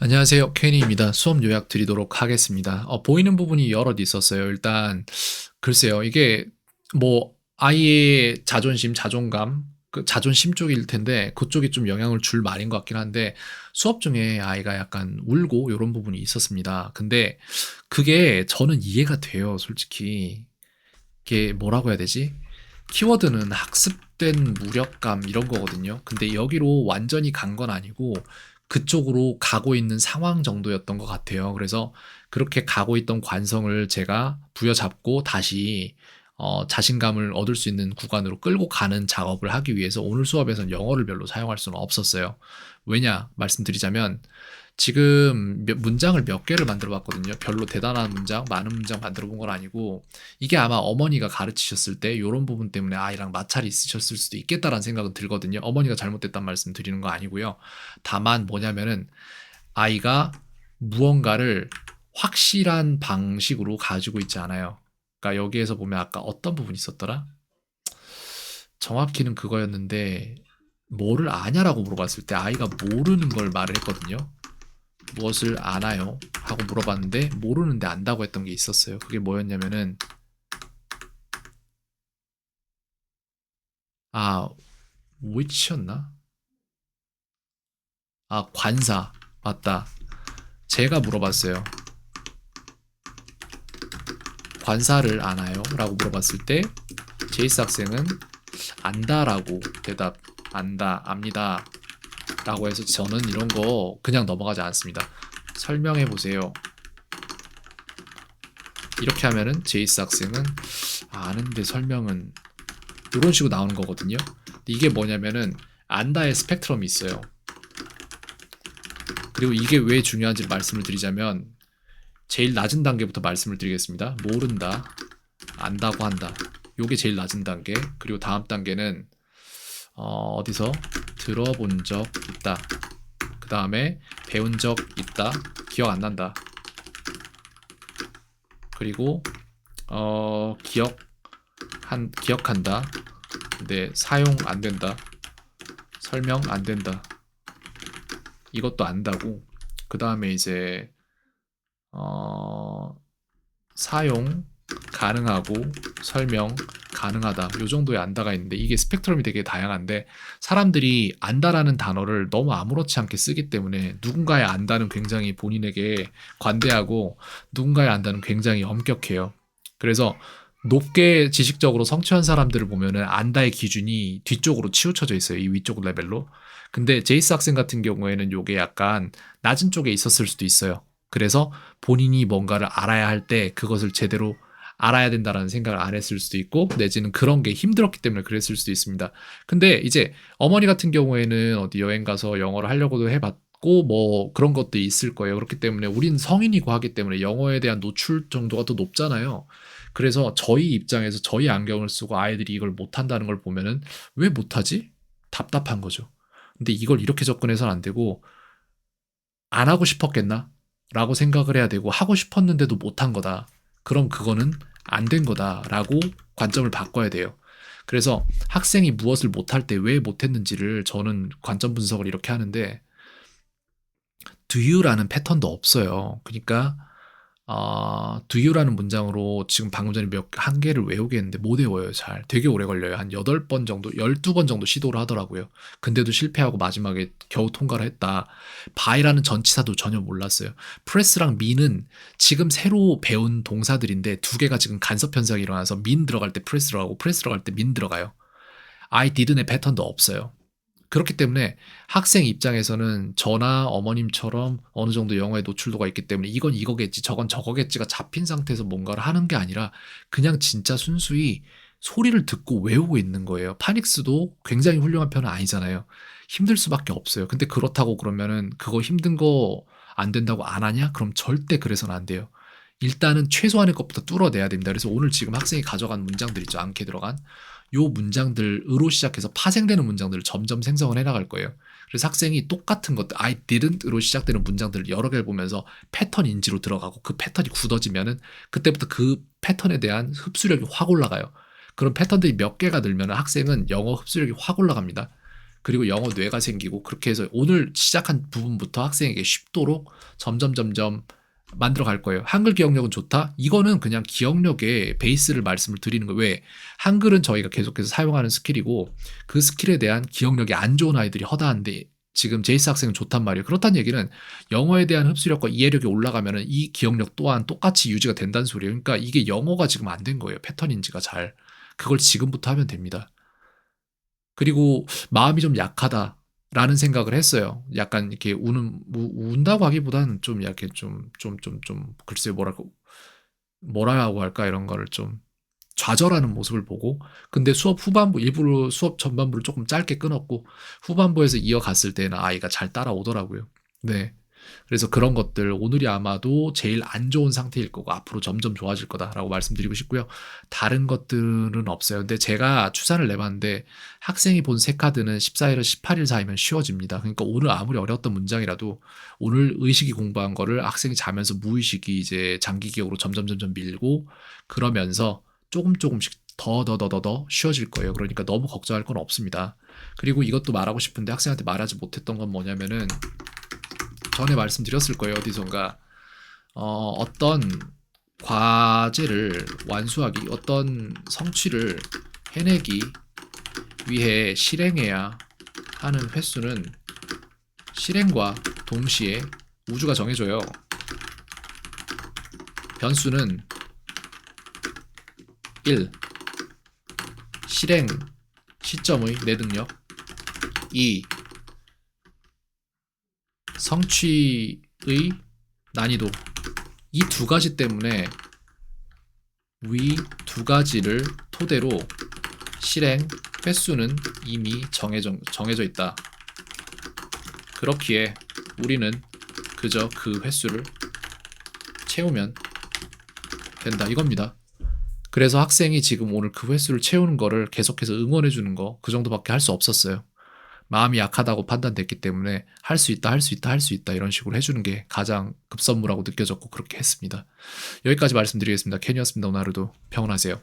안녕하세요. 케니입니다. 수업 요약 드리도록 하겠습니다. 보이는 부분이 여럿 있었어요. 일단 글쎄요. 이게 뭐 아이의 자존심, 자존감, 그 자존심 쪽일 텐데 그쪽이 좀 영향을 줄 말인 것 같긴 한데 수업 중에 아이가 약간 울고 요런 부분이 있었습니다. 근데 그게 저는 이해가 돼요, 솔직히. 이게 뭐라고 해야 되지? 키워드는 학습된 무력감 이런 거거든요. 근데 여기로 완전히 간 건 아니고 그쪽으로 가고 있는 상황 정도였던 것 같아요. 그래서 그렇게 가고 있던 관성을 제가 부여잡고 다시 자신감을 얻을 수 있는 구간으로 끌고 가는 작업을 하기 위해서 오늘 수업에서는 영어를 별로 사용할 수는 없었어요. 왜냐 말씀드리자면 지금 문장을 몇 개를 만들어 봤거든요. 별로 대단한 문장, 많은 문장 만들어 본 건 아니고 이게 아마 어머니가 가르치셨을 때 이런 부분 때문에 아이랑 마찰이 있으셨을 수도 있겠다라는 생각은 들거든요. 어머니가 잘못됐단 말씀 드리는 거 아니고요. 다만 뭐냐면은 아이가 무언가를 확실한 방식으로 가지고 있지 않아요. 그러니까 여기에서 보면 아까 어떤 부분이 있었더라? 정확히는 그거였는데 뭐를 아냐라고 물어봤을 때 아이가 모르는 걸 말을 했거든요. 무엇을 아나요? 하고 물어봤는데 모르는데 안다고 했던 게 있었어요. 그게 뭐였냐면은 아 which였나? 아 관사 맞다. 제가 물어봤어요. 관사를 아나요? 라고 물어봤을 때 제이스 학생은 안다라고 대답 안다 압니다 라고 해서 저는 이런 거 그냥 넘어가지 않습니다. 설명해 보세요. 이렇게 하면은 제이스 학생은 아는데 설명은 이런 식으로 나오는 거거든요. 근데 이게 뭐냐면은 안다의 스펙트럼이 있어요. 그리고 이게 왜 중요한지 말씀을 드리자면 제일 낮은 단계부터 말씀을 드리겠습니다. 모른다, 안다고 한다. 요게 제일 낮은 단계. 그리고 다음 단계는 어디서 들어본 적 있다. 그 다음에 배운 적 있다. 기억 안 난다. 그리고 기억한다. 근데 사용 안 된다. 설명 안 된다. 이것도 안다고. 그 다음에 이제 사용 가능하고 설명 가능하다. 요 정도의 안다가 있는데 이게 스펙트럼이 되게 다양한데 사람들이 안다라는 단어를 너무 아무렇지 않게 쓰기 때문에 누군가의 안다는 굉장히 본인에게 관대하고 누군가의 안다는 굉장히 엄격해요. 그래서 높게 지식적으로 성취한 사람들을 보면은 안다의 기준이 뒤쪽으로 치우쳐져 있어요. 이 위쪽 레벨로. 근데 제이스 학생 같은 경우에는 요게 약간 낮은 쪽에 있었을 수도 있어요. 그래서 본인이 뭔가를 알아야 할 때 그것을 제대로 알아야 된다라는 생각을 안 했을 수도 있고 내지는 그런 게 힘들었기 때문에 그랬을 수도 있습니다. 근데 이제 어머니 같은 경우에는 어디 여행 가서 영어를 하려고도 해봤고 뭐 그런 것도 있을 거예요. 그렇기 때문에 우린 성인이고 하기 때문에 영어에 대한 노출 정도가 더 높잖아요. 그래서 저희 입장에서 저희 안경을 쓰고 아이들이 이걸 못한다는 걸 보면은 왜 못하지? 답답한 거죠. 근데 이걸 이렇게 접근해서는 안 되고 안 하고 싶었겠나? 라고 생각을 해야 되고 하고 싶었는데도 못한 거다. 그럼 그거는 안 된 거다라고 관점을 바꿔야 돼요. 그래서 학생이 무엇을 못할 때 왜 못했는지를 저는 관점 분석을 이렇게 하는데 do you라는 패턴도 없어요. 그러니까 do you라는 문장으로 지금 방금 전에 한 개를 외우게 했는데 못 외워요, 잘. 되게 오래 걸려요. 한 8번 정도, 12번 정도 시도를 하더라고요. 근데도 실패하고 마지막에 겨우 통과를 했다. by라는 전치사도 전혀 몰랐어요. press랑 mean은 지금 새로 배운 동사들인데 두 개가 지금 간섭 현상이 일어나서 mean 들어갈 때 press 들어가고 press 들어갈 때 mean 들어가요. I didn't의 패턴도 없어요. 그렇기 때문에 학생 입장에서는 저나 어머님처럼 어느 정도 영어에 노출도가 있기 때문에 이건 이거겠지, 저건 저거겠지가 잡힌 상태에서 뭔가를 하는 게 아니라 그냥 진짜 순수히 소리를 듣고 외우고 있는 거예요. 파닉스도 굉장히 훌륭한 편은 아니잖아요. 힘들 수밖에 없어요. 근데 그렇다고 그러면은 그거 힘든 거 안 된다고 안 하냐? 그럼 절대 그래서는 안 돼요. 일단은 최소한의 것부터 뚫어내야 됩니다. 그래서 오늘 지금 학생이 가져간 문장들 있죠. 않게 들어간. 요 문장들으로 시작해서 파생되는 문장들을 점점 생성을 해나갈 거예요. 그래서 학생이 똑같은 것들, I didn't으로 시작되는 문장들을 여러 개를 보면서 패턴 인지로 들어가고 그 패턴이 굳어지면은 그때부터 그 패턴에 대한 흡수력이 확 올라가요. 그런 패턴들이 몇 개가 늘면 학생은 영어 흡수력이 확 올라갑니다. 그리고 영어 뇌가 생기고 그렇게 해서 오늘 시작한 부분부터 학생에게 쉽도록 점점 만들어 갈 거예요. 한글 기억력은 좋다? 이거는 그냥 기억력의 베이스를 말씀을 드리는 거예요. 왜? 한글은 저희가 계속해서 사용하는 스킬이고 그 스킬에 대한 기억력이 안 좋은 아이들이 허다한데 지금 제이스 학생은 좋단 말이에요. 그렇다는 얘기는 영어에 대한 흡수력과 이해력이 올라가면은 이 기억력 또한 똑같이 유지가 된다는 소리예요. 그러니까 이게 영어가 지금 안 된 거예요. 패턴 인지가 잘. 그걸 지금부터 하면 됩니다. 그리고 마음이 좀 약하다라는 생각을 했어요. 약간 이렇게 운다고 하기보다는 좀 이렇게 글쎄요, 뭐라고 할까, 이런 거를 좀 좌절하는 모습을 보고, 근데 수업 후반부, 일부러 수업 전반부를 조금 짧게 끊었고, 후반부에서 이어갔을 때는 아이가 잘 따라오더라고요. 네. 그래서 그런 것들 오늘이 아마도 제일 안 좋은 상태일 거고 앞으로 점점 좋아질 거다라고 말씀드리고 싶고요. 다른 것들은 없어요. 근데 제가 추산을 내봤는데 학생이 본 새 카드는 14일에서 18일 사이면 쉬워집니다. 그러니까 오늘 아무리 어려웠던 문장이라도 오늘 의식이 공부한 거를 학생이 자면서 무의식이 이제 장기 기억으로 점점 밀고 그러면서 조금씩 더 쉬워질 거예요. 그러니까 너무 걱정할 건 없습니다. 그리고 이것도 말하고 싶은데 학생한테 말하지 못했던 건 뭐냐면은 전에 말씀드렸을 거예요. 어디선가 어떤 과제를 완수하기, 어떤 성취를 해내기 위해 실행해야 하는 횟수는 실행과 동시에 우주가 정해줘요. 변수는 1. 실행 시점의 내 능력. 2. 성취의 난이도. 이 두 가지 때문에 위 두 가지를 토대로 실행 횟수는 이미 정해져 있다. 그렇기에 우리는 그저 그 횟수를 채우면 된다 이겁니다. 그래서 학생이 지금 오늘 그 횟수를 채우는 거를 계속해서 응원해 주는 거 그 정도밖에 할 수 없었어요. 마음이 약하다고 판단됐기 때문에 할 수 있다 이런 식으로 해주는 게 가장 급선무라고 느껴졌고 그렇게 했습니다. 여기까지 말씀드리겠습니다. 켄이었습니다. 오늘 하루도 평온하세요.